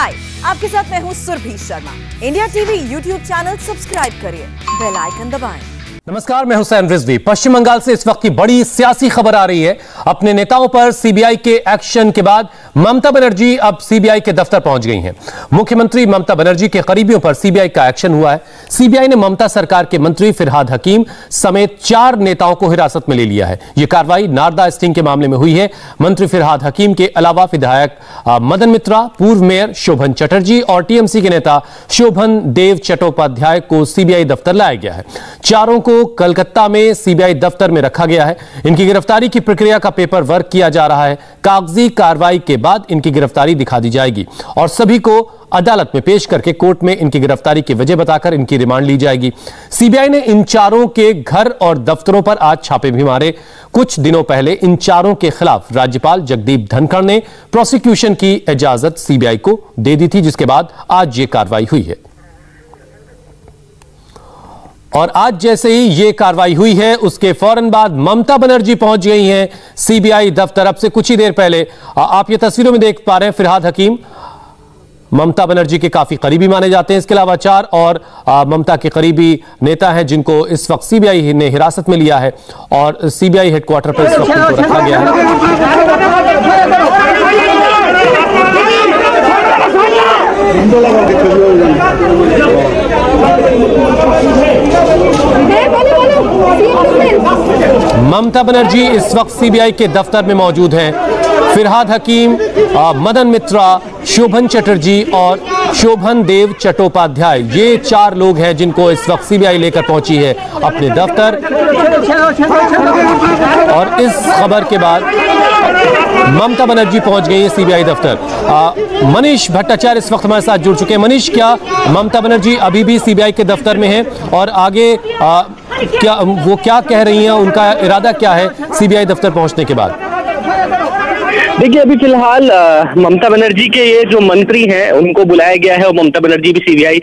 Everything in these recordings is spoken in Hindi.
हाय, आपके साथ मैं हूं Surabhi Sharma. India TV YouTube channel subscribe करिए, बेल आइकन दबाएं। नमस्कार, मैं हुसैन रिजवी। पश्चिम बंगाल से इस वक्त की बड़ी सियासी खबर आ रही है। अपने नेताओं पर सीबीआई के एक्शन के बाद ममता बनर्जी अब सीबीआई के दफ्तर पहुंच गई हैं। मुख्यमंत्री ममता बनर्जी के करीबियों पर सीबीआई का एक्शन हुआ है। सीबीआई ने ममता सरकार के मंत्री फिरहाद हकीम समेत 4 नेताओं को हिरासत में ले लिया है। यह कार्रवाई नारदा स्टिंग के मामले में हुई है। मंत्री फिरहाद हकीम के अलावा विधायक मदन मित्रा, पूर्व मेयर शोभन चटर्जी और टीएमसी के नेता शोभन देव चट्टोपाध्याय को सीबीआई दफ्तर लाया गया है। चारों को कलकत्ता में सीबीआई दफ्तर में रखा गया है। इनकी गिरफ्तारी की प्रक्रिया का पेपर वर्क किया जा रहा है। कागजी कार्रवाई के बाद इनकी गिरफ्तारी दिखा दी जाएगी और सभी को अदालत में पेश करके कोर्ट में इनकी गिरफ्तारी की वजह बताकर इनकी रिमांड ली जाएगी। सीबीआई ने इन चारों के घर और दफ्तरों पर आज छापे भी मारे। कुछ दिनों पहले इन चारों के खिलाफ राज्यपाल जगदीप धनखड़ ने प्रोसिक्यूशन की इजाजत सीबीआई को दे दी थी, जिसके बाद आज ये कार्रवाई हुई है। और आज जैसे ही ये कार्रवाई हुई है, उसके फौरन बाद ममता बनर्जी पहुंच गई हैं सीबीआई दफ्तर। अब से कुछ ही देर पहले आप ये तस्वीरों में देख पा रहे हैं, फिरहाद हकीम ममता बनर्जी के काफी करीबी माने जाते हैं। इसके अलावा 4 और ममता के करीबी नेता हैं जिनको इस वक्त सीबीआई ने हिरासत में लिया है और सीबीआई हेडक्वार्टर पर इस वक्त उनको रखा गया है। ममता बनर्जी इस वक्त सीबीआई के दफ्तर में मौजूद हैं। फिरहाद हकीम, मदन मित्रा, शोभन चटर्जी और शोभन देव चट्टोपाध्याय, ये 4 लोग हैं जिनको इस वक्त सीबीआई लेकर पहुंची है अपने दफ्तर। और इस खबर के बाद ममता बनर्जी पहुंच गई है सीबीआई दफ्तर। मनीष भट्टाचार्य इस वक्त हमारे साथ जुड़ चुके हैं। मनीष, क्या ममता बनर्जी अभी भी सीबीआई के दफ्तर में हैं और आगे क्या कह रही हैं, उनका इरादा क्या है सीबीआई दफ्तर पहुंचने के बाद? देखिए, अभी फिलहाल ममता बनर्जी के ये जो मंत्री हैं उनको बुलाया गया है और ममता बनर्जी भी सीबीआई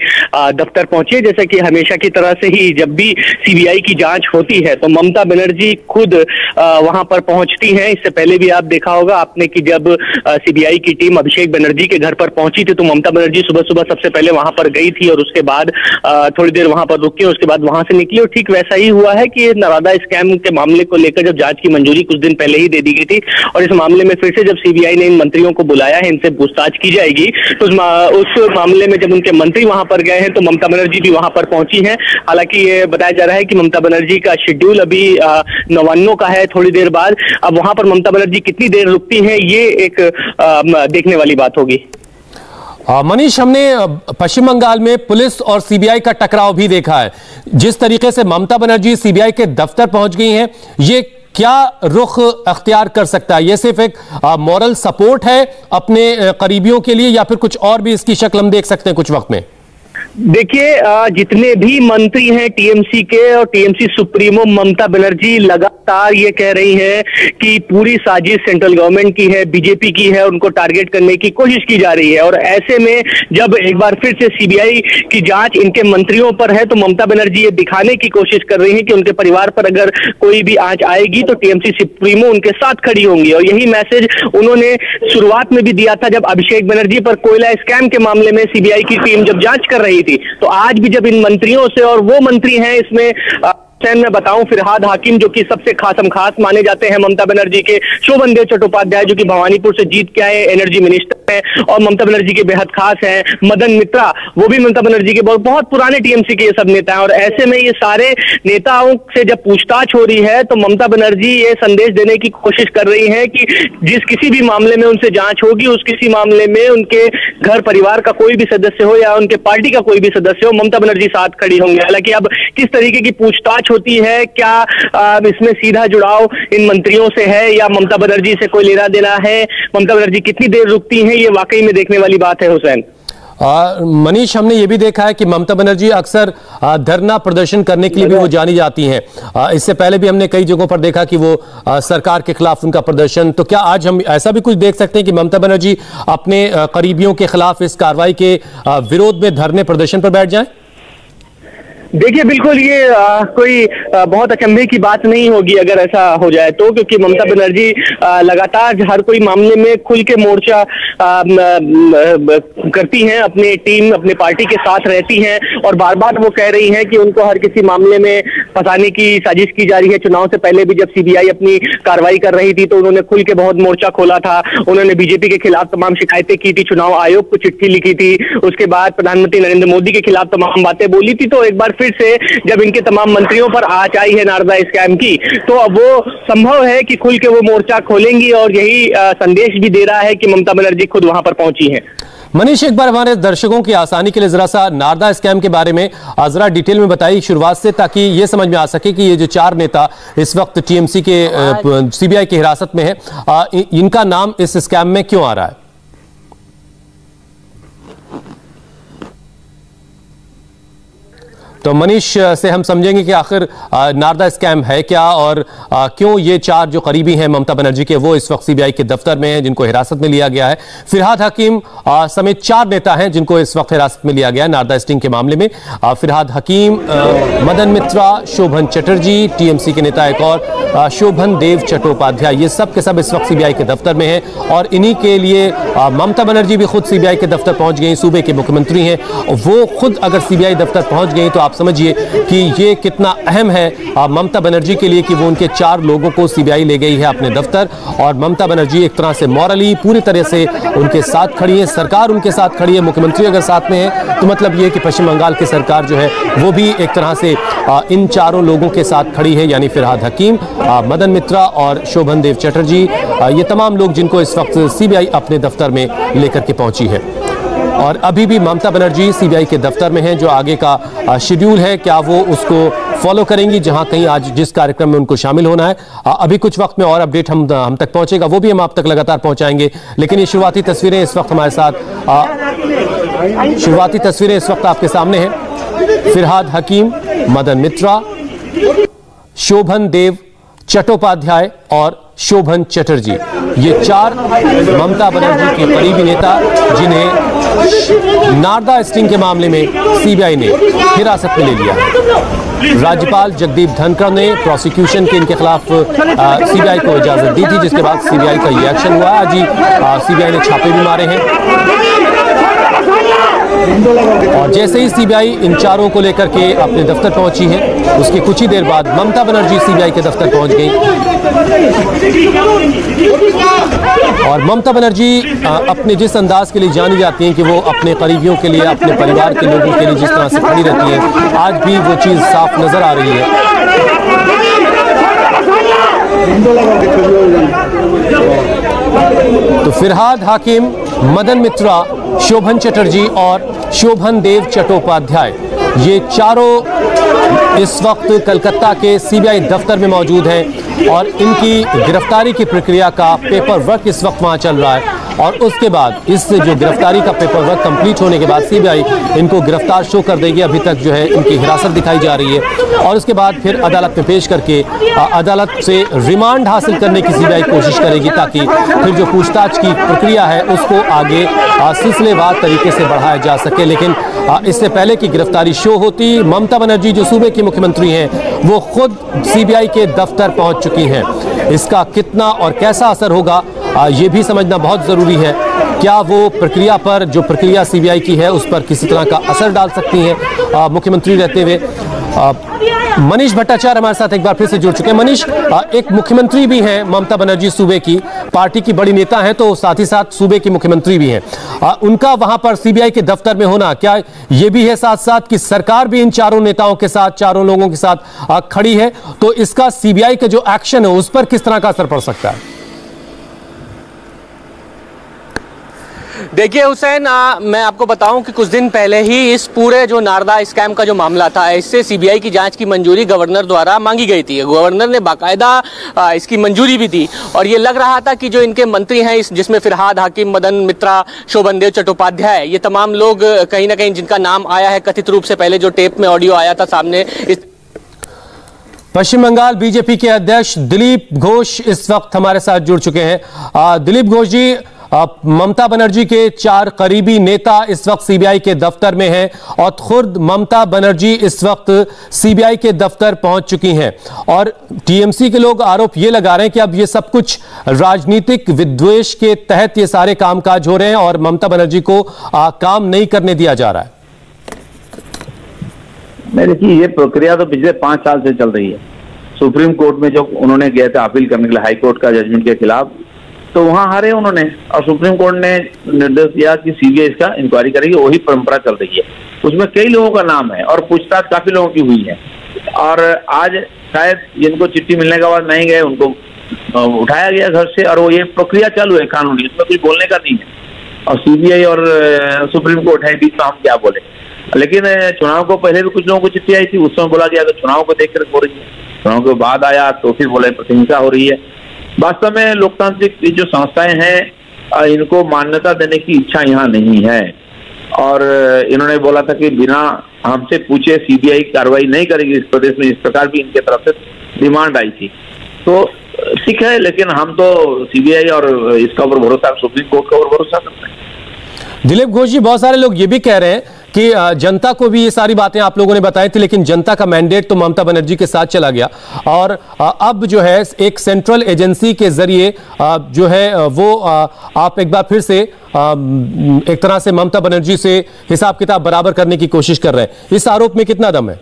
दफ्तर पहुंची है। जैसा कि हमेशा की तरह से ही जब भी सीबीआई की जांच होती है तो ममता बनर्जी खुद वहां पर पहुंचती हैं। इससे पहले भी आप देखा होगा आपने कि जब सीबीआई की टीम अभिषेक बनर्जी के घर पर पहुंची थी तो ममता बनर्जी सुबह सुबह सबसे पहले वहां पर गई थी और उसके बाद थोड़ी देर वहां पर रुकी, उसके बाद वहां से निकली। और ठीक वैसा ही हुआ है कि नारदा स्कैम के मामले को लेकर जब जांच की मंजूरी कुछ दिन पहले ही दे दी गई थी और इस मामले में फिर से जब सीबीआई ने इन मंत्रियों को बुलाया है, इनसे पूछताछ की जाएगी, तो उस मामले में जब उनके मंत्री वहां पर गए हैं तो ममता बनर्जी भी वहां पर पहुंची हैं। हालांकि ये बताया जा रहा है कि ममता बनर्जी का शेड्यूल अभी 9 का है, थोड़ी देर बाद। अब वहां पर ममता बनर्जी कितनी देर रुकती हैं, ये एक देखने वाली बात होगी। मनीष, हमने पश्चिम बंगाल में पुलिस और सीबीआई का टकराव भी देखा है। जिस तरीके से ममता बनर्जी सीबीआई के दफ्तर पहुंच गई हैं, ये क्या रुख अख्तियार कर सकता है? ये सिर्फ एक मॉरल सपोर्ट है अपने करीबियों के लिए या फिर कुछ और भी इसकी शक्ल हम देख सकते हैं कुछ वक्त में? देखिए, जितने भी मंत्री हैं टीएमसी के और टीएमसी सुप्रीमो ममता बनर्जी लगातार ये कह रही हैं कि पूरी साजिश सेंट्रल गवर्नमेंट की है, बीजेपी की है, उनको टारगेट करने की कोशिश की जा रही है। और ऐसे में जब एक बार फिर से सीबीआई की जांच इनके मंत्रियों पर है तो ममता बनर्जी ये दिखाने की कोशिश कर रही है कि उनके परिवार पर अगर कोई भी आंच आएगी तो टीएमसी सुप्रीमो उनके साथ खड़ी होंगी। और यही मैसेज उन्होंने शुरुआत में भी दिया था जब अभिषेक बनर्जी पर कोयला स्कैम के मामले में सीबीआई की टीम जब जांच कर रही थी। तो आज भी जब इन मंत्रियों से, और वो मंत्री हैं इसमें मैं बताऊं फिरहाद हाकिम जो कि सबसे खास माने जाते हैं ममता बनर्जी के, शोभन देव चट्टोपाध्याय जो कि भवानीपुर से जीत के आए एनर्जी मिनिस्टर हैं और ममता बनर्जी के बेहद खास हैं, मदन मित्रा वो भी ममता बनर्जी के बहुत पुराने टीएमसी के ये सब नेता हैं। और ऐसे में ये सारे नेताओं से जब पूछताछ हो रही है तो ममता बनर्जी ये संदेश देने की कोशिश कर रही है कि जिस किसी भी मामले में उनसे जांच होगी, उस किसी मामले में उनके घर परिवार का कोई भी सदस्य हो या उनके पार्टी का कोई भी सदस्य हो, ममता बनर्जी साथ खड़ी होंगे। हालांकि अब किस तरीके की पूछताछ होती है, क्या इसमें सीधा जुड़ाव इन मंत्रियों से है या ममता बनर्जी से कोई लेना देना है, ममता बनर्जी कितनी देर रुकती हैं, ये वाकई में देखने वाली बात है। हुसैन, मनीष, हमने ये भी देखा है कि ममता बनर्जी अक्सर धरना प्रदर्शन करने के लिए भी वो जानी जाती हैं। इससे पहले भी हमने कई जगहों पर देखा कि वो सरकार के खिलाफ उनका प्रदर्शन, तो क्या आज हम ऐसा भी कुछ देख सकते हैं कि ममता बनर्जी अपने करीबियों के खिलाफ इस कार्रवाई के विरोध में धरने प्रदर्शन पर बैठ जाएं? देखिए, बिल्कुल ये कोई बहुत अचंभे की बात नहीं होगी अगर ऐसा हो जाए तो, क्योंकि ममता बनर्जी लगातार हर कोई मामले में खुल के मोर्चा करती हैं, अपनी टीम अपनी पार्टी के साथ रहती हैं और बार बार वो कह रही हैं कि उनको हर किसी मामले में फंसाने की साजिश की जा रही है। चुनाव से पहले भी जब सीबीआई अपनी कार्रवाई कर रही थी तो उन्होंने खुल के बहुत मोर्चा खोला था। उन्होंने बीजेपी के खिलाफ तमाम शिकायतें की थी, चुनाव आयोग को चिट्ठी लिखी थी, उसके बाद प्रधानमंत्री नरेंद्र मोदी के खिलाफ तमाम बातें बोली थी। तो एक बार फिर से जब इनके तमाम मंत्रियों पर आंच आई है नारदा स्कैम की, तो अब वो संभव है कि खुल के वो मोर्चा खोलेंगी और यही संदेश भी दे रहा है कि ममता बनर्जी खुद वहां पर पहुंची हैं। मनीष, एक बार हमारे दर्शकों की आसानी के लिए जरा सा नारदा स्कैम के बारे में जरा डिटेल में बताइए शुरुआत से, ताकि ये समझ में आ सके कि ये जो 4 नेता इस वक्त टीएमसी के सीबीआई की हिरासत में है, इनका नाम इस स्कैम में क्यों आ रहा है? तो मनीष से हम समझेंगे कि आखिर नारदा स्कैम है क्या और क्यों ये 4 जो करीबी हैं ममता बनर्जी के वो इस वक्त सीबीआई के दफ्तर में हैं, जिनको हिरासत में लिया गया है। फिरहाद हकीम समेत 4 नेता हैं जिनको इस वक्त हिरासत में लिया गया है नारदा स्टिंग के मामले में। फिरहाद हकीम, मदन मित्रा, शोभन चटर्जी, टीएमसी के नेता एक और शोभन देव चट्टोपाध्याय, ये सब के सब इस वक्त सीबीआई के दफ्तर में हैं और इन्हीं के लिए ममता बनर्जी भी खुद सीबीआई के दफ्तर पहुंच गई। सूबे के मुख्यमंत्री हैं, वो खुद अगर सीबीआई दफ्तर पहुंच गई तो आप समझिए कि ये कितना अहम है ममता बनर्जी के लिए कि वो उनके 4 लोगों को सीबीआई ले गई है अपने दफ्तर। और ममता बनर्जी एक तरह से मॉरली पूरी तरह से उनके साथ खड़ी है, सरकार उनके साथ खड़ी है। मुख्यमंत्री अगर साथ में है तो मतलब ये कि पश्चिम बंगाल की सरकार जो है वो भी एक तरह से इन 4 लोगों के साथ खड़ी है, यानी फिरहाद हकीम, मदन मित्रा और शोभन देव चटर्जी, ये तमाम लोग जिनको इस वक्त सीबीआई अपने दफ्तर में लेकर के पहुंची है। और अभी भी ममता बनर्जी सीबीआई के दफ्तर में हैं। जो आगे का शेड्यूल है, क्या वो उसको फॉलो करेंगी, जहां कहीं आज जिस कार्यक्रम में उनको शामिल होना है, अभी कुछ वक्त में और अपडेट हम तक पहुंचेगा, वो भी हम आप तक लगातार पहुंचाएंगे। लेकिन ये शुरुआती तस्वीरें इस वक्त हमारे साथ आपके सामने हैं। फिरहाद हकीम, मदन मित्रा, शोभन देव चट्टोपाध्याय और शोभन चटर्जी, ये 4 ममता बनर्जी के करीबी नेता जिन्हें नारदा स्टिंग के मामले में सीबीआई ने हिरासत में ले लिया है। राज्यपाल जगदीप धनखड़ ने प्रोसिक्यूशन के इनके खिलाफ सीबीआई को इजाजत दी थी, जिसके बाद सीबीआई का ये एक्शन हुआ। आज ही सीबीआई ने छापे भी मारे हैं और जैसे ही सीबीआई इन 4 को लेकर के अपने दफ्तर पहुंची है, उसके कुछ ही देर बाद ममता बनर्जी सीबीआई के दफ्तर पहुंच गई और ममता बनर्जी अपने जिस अंदाज के लिए जानी जाती हैं कि वो अपने करीबियों के लिए, अपने परिवार के लोगों के लिए जिस तरह से खड़ी रहती है, आज भी वो चीज साफ नजर आ रही है। तो फिरहाद हाकिम, मदन मित्रा, शोभन चटर्जी और शोभन देव चट्टोपाध्याय, ये 4 इस वक्त कलकत्ता के सीबीआई दफ्तर में मौजूद हैं और इनकी गिरफ्तारी की प्रक्रिया का पेपर वर्क इस वक्त वहां चल रहा है। और उसके बाद इस जो गिरफ्तारी का पेपर वर्क कंप्लीट होने के बाद सीबीआई इनको गिरफ्तार शो कर देगी। अभी तक जो है इनकी हिरासत दिखाई जा रही है और उसके बाद फिर अदालत में पेश करके अदालत से रिमांड हासिल करने की सीबीआई कोशिश करेगी, ताकि फिर जो पूछताछ की प्रक्रिया है उसको आगे सिलसिलेवार तरीके से बढ़ाया जा सके। लेकिन इससे पहले की गिरफ्तारी शो होती, ममता बनर्जी जो सूबे की मुख्यमंत्री हैं वो खुद सीबीआई के दफ्तर पहुंच चुकी हैं। इसका कितना और कैसा असर होगा ये भी समझना बहुत जरूरी है। क्या वो प्रक्रिया पर, जो प्रक्रिया सीबीआई की है, उस पर किसी तरह का असर डाल सकती हैं मुख्यमंत्री रहते हुए? मनीष भट्टाचार्य हमारे साथ एक बार फिर से जुड़ चुके हैं। मनीष, एक मुख्यमंत्री भी हैं ममता बनर्जी, सूबे की पार्टी की बड़ी नेता हैं, तो साथ ही साथ सूबे की मुख्यमंत्री भी हैं। उनका वहां पर सीबीआई के दफ्तर में होना, क्या ये भी है साथ साथ कि सरकार भी इन 4 नेताओं के साथ, 4 लोगों के साथ खड़ी है, तो इसका सीबीआई का जो एक्शन है उस पर किस तरह का असर पड़ सकता है? देखिए हुसैन, मैं आपको बताऊं कि कुछ दिन पहले ही इस पूरे जो नारदा स्कैम का जो मामला था, इससे सीबीआई की जांच की मंजूरी गवर्नर द्वारा मांगी गई थी। गवर्नर ने बाकायदा इसकी मंजूरी भी दी और ये लग रहा था कि जो इनके मंत्री हैं, जिसमें फिरहाद हाकिम, मदन मित्रा, शोभन देव चट्टोपाध्याय, ये तमाम लोग कहीं ना कहीं जिनका नाम आया है कथित रूप से, पहले जो टेप में ऑडियो आया था सामने। पश्चिम बंगाल बीजेपी के अध्यक्ष दिलीप घोष इस वक्त हमारे साथ जुड़ चुके हैं। दिलीप घोष जी, ममता बनर्जी के 4 करीबी नेता इस वक्त सीबीआई के दफ्तर में हैं और खुद ममता बनर्जी इस वक्त सीबीआई के दफ्तर पहुंच चुकी हैं और टीएमसी के लोग आरोप ये लगा रहे हैं कि अब ये सब कुछ राजनीतिक विद्वेष के तहत ये सारे कामकाज हो रहे हैं और ममता बनर्जी को काम नहीं करने दिया जा रहा है। नहीं, देखिए, ये प्रक्रिया तो पिछले 5 साल से चल रही है। सुप्रीम कोर्ट में जब उन्होंने गए थे अपील करने के लिए हाई कोर्ट का जजमेंट के खिलाफ, तो वहां हारे उन्होंने और सुप्रीम कोर्ट ने निर्देश दिया कि सीबीआई इसका इंक्वायरी करेगी। वही परंपरा चल रही है, उसमें कई लोगों का नाम है और पूछताछ काफी लोगों की हुई है। और आज शायद जिनको चिट्ठी मिलने के बाद नहीं गए उनको उठाया गया घर से और वो ये प्रक्रिया चालू है कानूनी, इसमें कुछ बोलने का नहीं है। और सीबीआई और सुप्रीम कोर्ट है, बीच में हम क्या बोले। लेकिन चुनाव को पहले भी कुछ लोगों को चिट्ठी आई थी, उस समय बोला गया कि चुनाव को देखकर हो रही है, चुनाव के बाद आया तो फिर बोले प्रशंसा हो रही है। वास्तव में लोकतांत्रिक जो संस्थाएं हैं इनको मान्यता देने की इच्छा यहाँ नहीं है और इन्होंने बोला था कि बिना हमसे पूछे सीबीआई कार्रवाई नहीं करेगी इस प्रदेश में, इस प्रकार भी इनके तरफ से डिमांड आई थी। तो ठीक है, लेकिन हम तो सीबीआई और इसका ऊपर भरोसा, सुप्रीम कोर्ट का ऊपर भरोसा करते हैं। दिलीप घोष जी, बहुत सारे लोग ये भी कह रहे हैं कि जनता को भी ये सारी बातें आप लोगों ने बताई थी, लेकिन जनता का मैंडेट तो ममता बनर्जी के साथ चला गया और अब जो है एक सेंट्रल एजेंसी के जरिए जो है वो आप एक बार फिर से एक तरह से ममता बनर्जी से हिसाब किताब बराबर करने की कोशिश कर रहे हैं। इस आरोप में कितना दम है?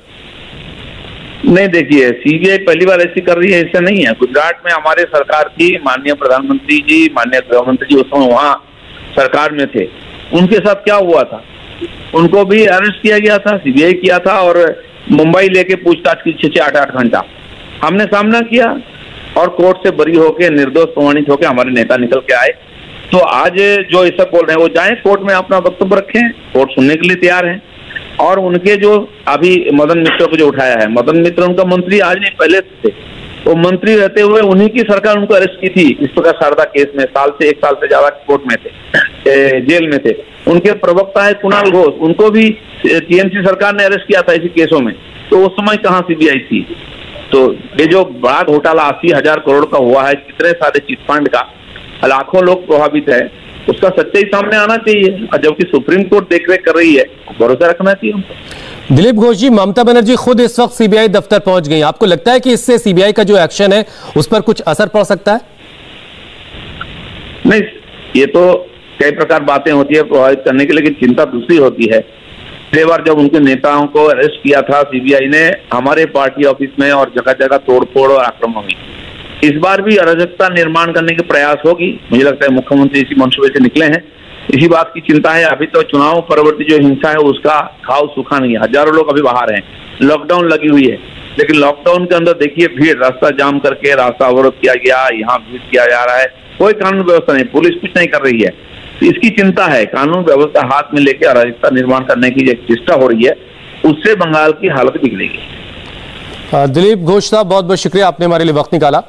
नहीं, देखिए, सीबीआई पहली बार ऐसी कर रही है, ऐसा नहीं है। गुजरात में हमारे सरकार की माननीय प्रधानमंत्री जी, माननीय गृह मंत्री जी उस समय वहां सरकार में थे, उनके साथ क्या हुआ था, उनको भी अरेस्ट किया गया था, सीबीआई किया था और मुंबई लेके पूछताछ की 6-8 घंटा हमने सामना किया और कोर्ट से बरी होके निर्दोष प्रमाणित होके हमारे नेता निकल के आए। तो आज जो ऐसा बोल रहे हैं वो जाएं कोर्ट में अपना वक्तव्य रखें, कोर्ट सुनने के लिए तैयार है। और उनके जो अभी मदन मित्र को जो उठाया है, मदन मित्र उनका मंत्री आज नहीं पहले थे, वो मंत्री रहते हुए उन्हीं की सरकार उनको अरेस्ट की थी इस प्रकार शारदा केस में, 1 साल से ज्यादा कोर्ट में थे, जेल में थे। उनके प्रवक्ता है कुणाल घोष, उनको भी टीएमसी सरकार ने अरेस्ट किया था इसी केसों में, तो उस समय कहाँ सीबीआई थी। तो ये जो बड़ा घोटाला 80,000 करोड़ का हुआ है, कितने सारे चिट फंड का, लाखों लोग प्रभावित है, उसका सच्चाई सामने आना चाहिए। और जबकि सुप्रीम कोर्ट देखरेख कर रही है, भरोसा रखना चाहिए हमको। दिलीप घोष जी, ममता बनर्जी खुद इस वक्त सीबीआई दफ्तर पहुंच गई, आपको लगता है कि इससे सीबीआई का जो एक्शन है उस पर कुछ असर पड़ सकता है? नहीं, ये तो कई प्रकार बातें होती है प्रभावित करने की, लेकिन चिंता दूसरी होती है। पिछले बार जब उनके नेताओं को अरेस्ट किया था सीबीआई ने, हमारे पार्टी ऑफिस में और जगह जगह तोड़फोड़ और आक्रमण हुई। इस बार भी अराजकता निर्माण करने के प्रयास होगी। मुझे लगता है मुख्यमंत्री इसी मंसूबे से निकले हैं, इसी बात की चिंता है। अभी तो चुनाव परवर्ती जो हिंसा है उसका घाव सूखा नहीं है, हजारों लोग अभी बाहर हैं, लॉकडाउन लगी हुई है, लेकिन लॉकडाउन के अंदर देखिए भीड़, रास्ता जाम करके रास्ता अवरोध किया गया, यहाँ भीड़ किया जा रहा है, कोई कानून व्यवस्था नहीं, पुलिस कुछ नहीं कर रही है। तो इसकी चिंता है, कानून व्यवस्था हाथ में लेकर अराजकता निर्माण करने की जो चेष्टा हो रही है, उससे बंगाल की हालत बिगड़ेगी। दिलीप घोष साहब, बहुत बहुत शुक्रिया, आपने हमारे लिए वक्त निकाला।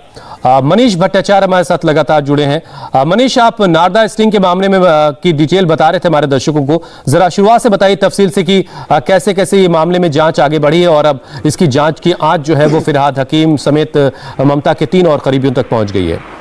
मनीष भट्टाचार्य हमारे साथ लगातार जुड़े हैं। मनीष, आप नारदा स्टिंग के मामले में की डिटेल बता रहे थे हमारे दर्शकों को, जरा शुरुआत से बताइए तफसील से कि कैसे कैसे ये मामले में जांच आगे बढ़ी है और अब इसकी जांच की आंच जो है वो फिरहाद हकीम समेत ममता के 3 और करीबियों तक पहुंच गई है।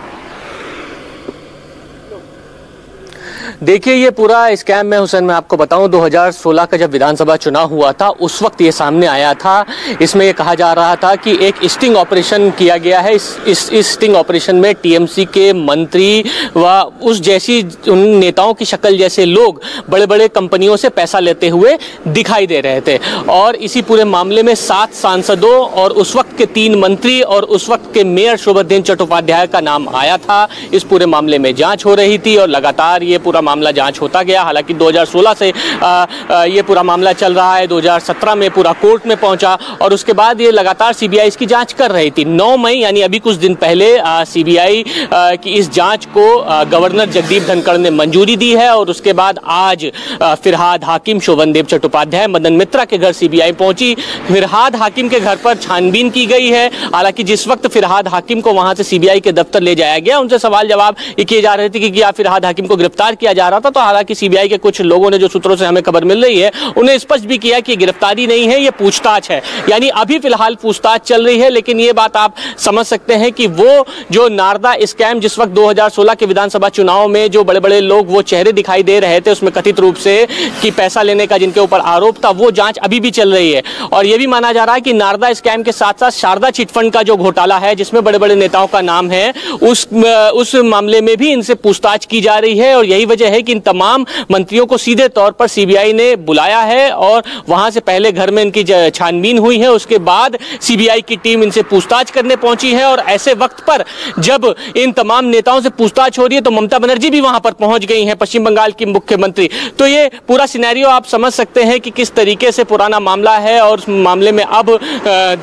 देखिए, ये पूरा स्कैम में हुसैन मैं आपको बताऊं 2016 का जब विधानसभा चुनाव हुआ था उस वक्त ये सामने आया था। इसमें ये कहा जा रहा था कि एक स्टिंग ऑपरेशन किया गया है। इस स्टिंग ऑपरेशन में टीएमसी के मंत्री व उस जैसी उन नेताओं की शक्ल जैसे लोग बड़े बड़े कंपनियों से पैसा लेते हुए दिखाई दे रहे थे और इसी पूरे मामले में 7 सांसदों और उस वक्त के 3 मंत्री और उस वक्त के मेयर शोभेंद्र चट्टोपाध्याय का नाम आया था। इस पूरे मामले में जांच हो रही थी और लगातार ये पूरा मामला जांच होता गया। हालांकि 2016 से ये पूरा मामला चल रहा है, 2017 में पूरा कोर्ट में पहुंचा और उसके बाद ये लगातार सीबीआई इसकी जांच कर रही थी। 9 मई यानी अभी कुछ दिन पहले सीबीआई की इस जांच को गवर्नर जगदीप धनखड़ ने मंजूरी दी है और उसके बाद आज फिरहाद हाकिम शोभनदेव चट्टोपाध्याय मदन मित्रा के घर सीबीआई पहुंची। फिरहाद हाकिम के घर पर छानबीन की गई है। हालांकि जिस वक्त फिरहाद हाकिम को वहां से सीबीआई के दफ्तर ले जाया गया, उनसे सवाल जवाब ये किए जा रहे थे कि क्या फिरहाद हाकिम को गिरफ्तार किया जा रहा था। तो हालांकि सीबीआई के कुछ लोगों ने, जो सूत्रों से हमें खबर मिल रही है, उन्हें स्पष्ट भी किया कि गिरफ्तारी नहीं है, ये पूछताछ है। यानी अभी फिलहाल पूछताछ चल रही है, लेकिन ये बात आप समझ सकते हैं कि वो जो नारदा स्कैम जिस वक्त 2016 के विधानसभा चुनाव में जो बड़े बड़े लोग वो चेहरे दिखाई दे रहे थे, उसमें कथित रूप से कि पैसा लेने का जिनके ऊपर आरोप था, वो जांच अभी भी चल रही है। और यह भी माना जा रहा है कि नारदा स्कैम के साथ साथ शारदा चिटफंड का जो घोटाला है, जिसमें बड़े बड़े नेताओं का नाम है, उस मामले में भी इनसे पूछताछ की जा रही है। और यही वजह है कि इन तमाम मंत्रियों को सीधे तौर पर सीबीआई ने बुलाया है और वहां से पहले घर में इनकी छानबीन हुई है, उसके बाद सीबीआई की टीम इनसे पूछताछ करने पहुंची है। और ऐसे वक्त पर जब इन तमाम नेताओं से पूछताछ हो रही है तो ममता बनर्जी भी वहां पर पहुंच गई हैं, पश्चिम बंगाल की मुख्यमंत्री। तो ये पूरा सिनेरियो आप समझ सकते हैं कि किस तरीके से पुराना मामला है और उस मामले में अब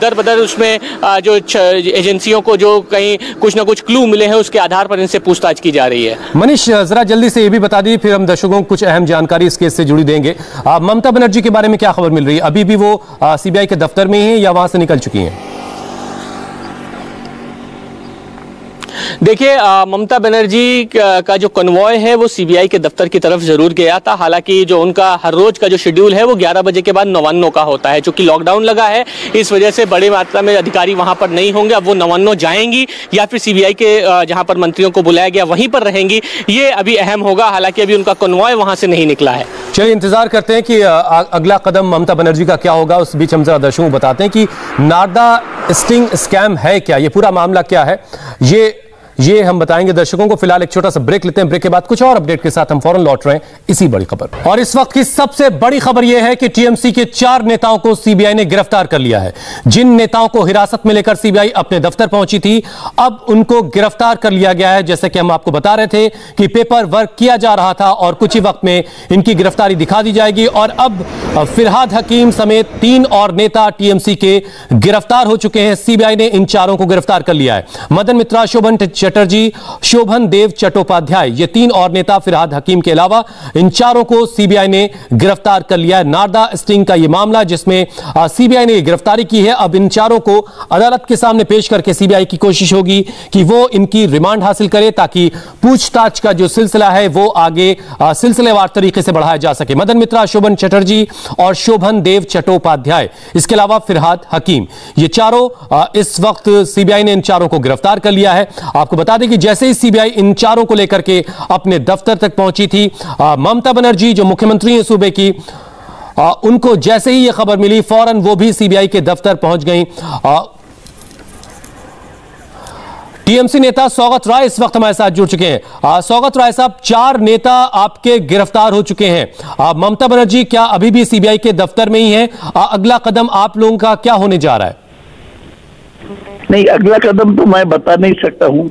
दर बदर उसमें जो एजेंसियों को जो कहीं कुछ ना कुछ क्लू मिले हैं, उसके आधार पर इनसे पूछताछ की जा रही है। मनीष, जरा जल्दी से ये भी बता दीजिए, फिर हम दर्शकों को कुछ अहम जानकारी इस केस से जुड़ी देंगे। ममता बनर्जी के बारे में क्या खबर मिल रही है? अभी भी वो सीबीआई के दफ्तर में ही है या वहां से निकल चुकी हैं? देखिए, ममता बनर्जी का जो कन्वॉय है वो सीबीआई के दफ्तर की तरफ जरूर गया था। हालांकि जो उनका हर रोज का जो शेड्यूल है वो 11 बजे के बाद नवान्नों का होता है। चूंकि लॉकडाउन लगा है, इस वजह से बड़ी मात्रा में अधिकारी वहां पर नहीं होंगे। अब वो नवान्नों जाएंगी या फिर सीबीआई के जहां पर मंत्रियों को बुलाया गया वहीं पर रहेंगी, ये अभी अहम होगा। हालांकि अभी उनका कन्वॉय वहां से नहीं निकला है। चलिए इंतजार करते हैं कि अगला कदम ममता बनर्जी का क्या होगा। उस बीच हम जरा दर्शकों को बताते हैं कि नारदा स्टिंग स्कैम है क्या, ये पूरा मामला क्या है, ये हम बताएंगे दर्शकों को। फिलहाल एक छोटा सा ब्रेक लेते हैं, ब्रेक के बाद कुछ और अपडेट के साथ हम फौरन लौट रहे हैं इसी बड़ी खबर। और इस वक्त की सबसे बड़ी खबर यह है कि टीएमसी के 4 नेताओं को सीबीआई ने गिरफ्तार कर लिया है। जिन नेताओं को हिरासत में लेकर सीबीआई अपने दफ्तर पहुंची थी, अब उनको गिरफ्तार कर लिया गया है। जैसे कि हम आपको बता रहे थे कि पेपर वर्क किया जा रहा था और कुछ ही वक्त में इनकी गिरफ्तारी दिखा दी जाएगी। और अब फिरहाद हकीम समेत 3 और नेता टीएमसी के गिरफ्तार हो चुके हैं। सीबीआई ने इन 4 को गिरफ्तार कर लिया है। मदन मित्रा, शोभन चटर्जी, शोभन देव चट्टोपाध्याय, ये 3 और नेता फिरहाद हकीम के अलावा इन 4 को सीबीआई ने गिरफ्तार कर लिया है। नारदा स्टिंग का यह मामला जिसमें सीबीआई ने गिरफ्तारी की है। अब इन 4 को अदालत के सामने पेश करके सीबीआई की कोशिश होगी कि वो इनकी रिमांड हासिल करे ताकि पूछताछ का जो सिलसिला है वो आगे सिलसिलेवार तरीके से बढ़ाया जा सके। मदन मित्रा, शोभन चटर्जी और शोभन देव चट्टोपाध्याय, इसके अलावा फिरहाद हकीम, ये 4 इस वक्त सीबीआई ने इन 4 को गिरफ्तार कर लिया है। आपको बता दें कि जैसे ही सीबीआई इन 4 को लेकर के अपने दफ्तर तक पहुंची थी, ममता बनर्जी जो मुख्यमंत्री हैं सूबे की, उनको जैसे ही यह खबर मिली फौरन वो भी सीबीआई के दफ्तर पहुंच गई। टीएमसी नेता सौगत राय इस वक्त हमारे साथ जुड़ चुके हैं। सौगत राय साहब, 4 नेता आपके गिरफ्तार हो चुके हैं। ममता बनर्जी क्या अभी भी सीबीआई के दफ्तर में ही है? अगला कदम आप लोगों का क्या होने जा रहा है? नहीं, अगला कदम तो मैं बता नहीं सकता हूं,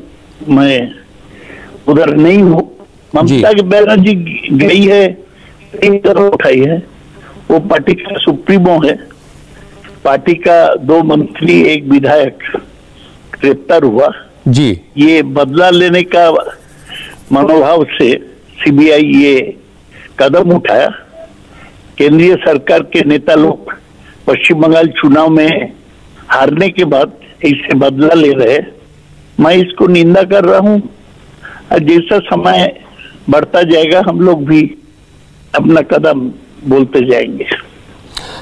मैं उधर नहीं हूं। ममता बनर्जी गई है, एक तरफ उठाई है, वो पार्टी का सुप्रीमो है। पार्टी का 2 मंत्री, 1 विधायक गिरफ्तार हुआ जी। ये बदला लेने का मनोभाव से सीबीआई ये कदम उठाया। केंद्रीय सरकार के नेता लोग पश्चिम बंगाल चुनाव में हारने के बाद इससे बदला ले रहे। मैं इसको निंदा कर रहा हूं। जैसा समय बढ़ता जाएगा हम लोग भी अपना कदम बोलते जाएंगे।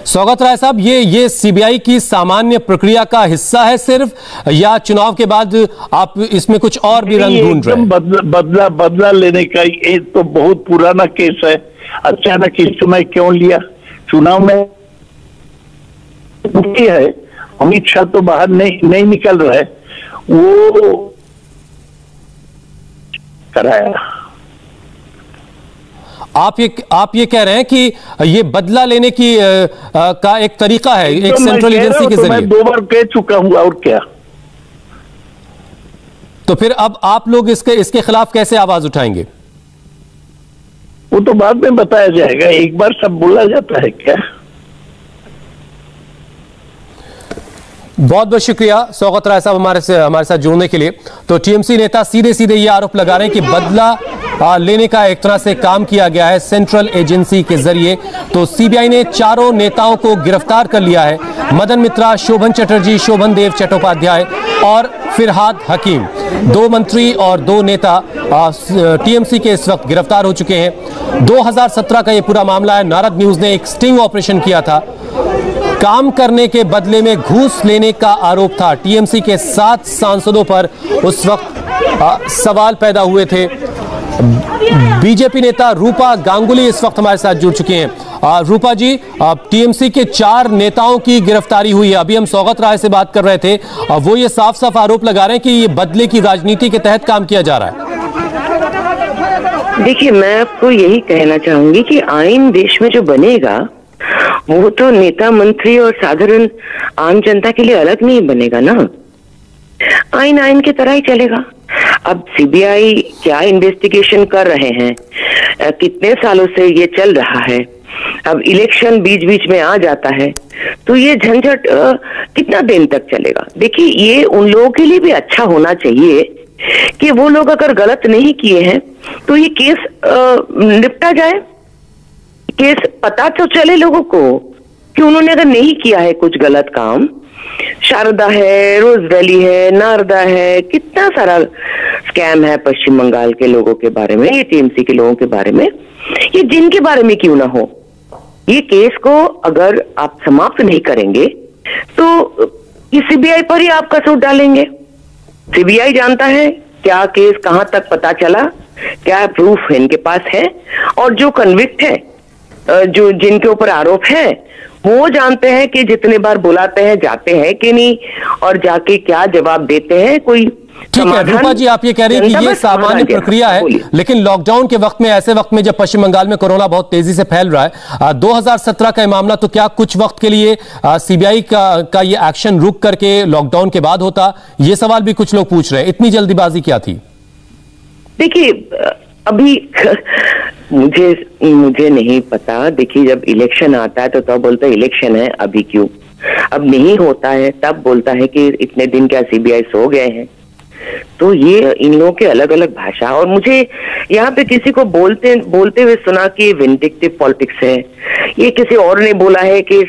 सौगत राय साहब, ये सीबीआई की सामान्य प्रक्रिया का हिस्सा है सिर्फ, या चुनाव के बाद आप इसमें कुछ और भी रंग ढूंढ रहे हैं? बदला लेने का ये तो बहुत पुराना केस है। अचानक इस समय क्यों लिया? चुनाव में है, अमित शाह तो बाहर नहीं निकल रहे, वो कराया। आप ये कह रहे हैं कि ये बदला लेने की का एक तरीका है, एक सेंट्रल एजेंसी के जरिए। मैं 2 बार कह चुका हूं, और क्या। तो फिर अब आप लोग इसके खिलाफ कैसे आवाज उठाएंगे? वो तो बाद में बताया जाएगा, एक बार सब बोला जाता है क्या? बहुत बहुत शुक्रिया सौगत राय साहब हमारे साथ जुड़ने के लिए। तो टीएमसी नेता सीधे ये आरोप लगा रहे हैं कि बदला लेने का एक तरह से काम किया गया है सेंट्रल एजेंसी के जरिए। तो सीबीआई ने 4 नेताओं को गिरफ्तार कर लिया है। मदन मित्रा, शोभन चटर्जी, शोभन देव चट्टोपाध्याय और फिरहाद हकीम, 2 मंत्री और 2 नेता टीएमसी के इस वक्त गिरफ्तार हो चुके हैं। 2017 का यह पूरा मामला है। नारद न्यूज ने एक स्टिंग ऑपरेशन किया था, काम करने के बदले में घूस लेने का आरोप था। टीएमसी के 7 सांसदों पर उस वक्त सवाल पैदा हुए थे। बीजेपी नेता रूपा गांगुली इस वक्त हमारे साथ जुड़ चुके हैं। रूपा जी, टीएमसी के 4 नेताओं की गिरफ्तारी हुई है। अभी हम सौगत राय से बात कर रहे थे, वो ये साफ साफ आरोप लगा रहे हैं कि ये बदले की राजनीति के तहत काम किया जा रहा है। देखिए, मैं आपको यही कहना चाहूंगी कि आइन देश में जो बनेगा वो तो नेता मंत्री और साधारण आम जनता के लिए अलग नहीं बनेगा ना। आइन की तरह ही चलेगा। अब सीबीआई क्या इन्वेस्टिगेशन कर रहे हैं, कितने सालों से ये चल रहा है, अब इलेक्शन बीच बीच में आ जाता है तो ये झंझट कितना दिन तक चलेगा। देखिए, ये उन लोगों के लिए भी अच्छा होना चाहिए कि वो लोग अगर गलत नहीं किए हैं तो ये केस निपटा जाए, केस पता तो चले लोगों को कि उन्होंने अगर नहीं किया है कुछ गलत काम। शारदा है, रोज वैली है, नारदा है, कितना सारा स्कैम है पश्चिम बंगाल के लोगों के बारे में, ये टीएमसी के लोगों के बारे में, ये जिनके बारे में क्यों ना हो। ये केस को अगर आप समाप्त नहीं करेंगे तो ये सीबीआई पर ही आप कसौट डालेंगे। सीबीआई जानता है क्या केस कहां तक पता चला, क्या प्रूफ इनके पास है, और जो कन्विक्ट है, जो जिनके ऊपर आरोप है, वो जानते हैं कि जितने बार बुलाते हैं जाते हैं कि नहीं, और जाके क्या जवाब देते हैं। कोई ठीक है रूपा जी, आप ये कह रही हैं कि ये सामान्य प्रक्रिया है, लेकिन लॉकडाउन के वक्त में, ऐसे वक्त में जब पश्चिम बंगाल में कोरोना बहुत तेजी से फैल रहा है, 2017 का मामला, तो क्या कुछ वक्त के लिए सीबीआई का ये एक्शन रुक करके लॉकडाउन के बाद होता? ये सवाल भी कुछ लोग पूछ रहे हैं। इतनी जल्दीबाजी क्या थी? देखिए, अभी मुझे नहीं पता। देखिए, जब इलेक्शन आता है तो तब बोलता है इलेक्शन है, अभी क्यों? अब नहीं होता है तब बोलता है कि इतने दिन क्या सीबीआई सो गए हैं। तो ये इन लोगों के अलग अलग भाषा। और मुझे यहाँ पे किसी को बोलते हुए सुना कि विंडिक्टिव पॉलिटिक्स है। ये किसी और ने बोला है कि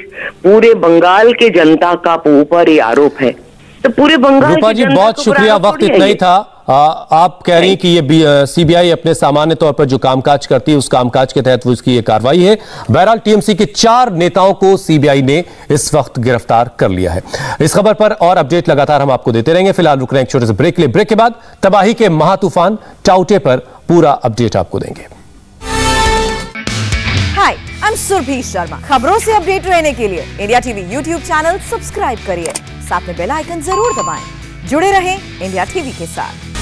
पूरे बंगाल के जनता का ऊपर ये आरोप है। तो पूरे बंगाल रूपा जी, बहुत शुक्रिया, वक्त इतना ही था। आप कह रही हैं कि ये सीबीआई अपने सामान्य तौर पर जो कामकाज करती है उस कामकाज के तहत वो इसकी ये कार्रवाई है। बहरहाल टीएमसी के 4 नेताओं को सीबीआई ने इस वक्त गिरफ्तार कर लिया है। इस खबर पर और अपडेट लगातार हम आपको देते रहेंगे। फिलहाल रुक रहे हैं एक छोटे से ब्रेक के लिए। ब्रेक के बाद तबाही के महातूफान टाउटे पर पूरा अपडेट आपको देंगे। हाय, आई एम सुरभि शर्मा। खबरों से अपडेट रहने के लिए India TV YouTube channel subscribe करिए, साथ में बेल आइकन जरूर दबाएं। जुड़े रहें इंडिया टीवी के साथ।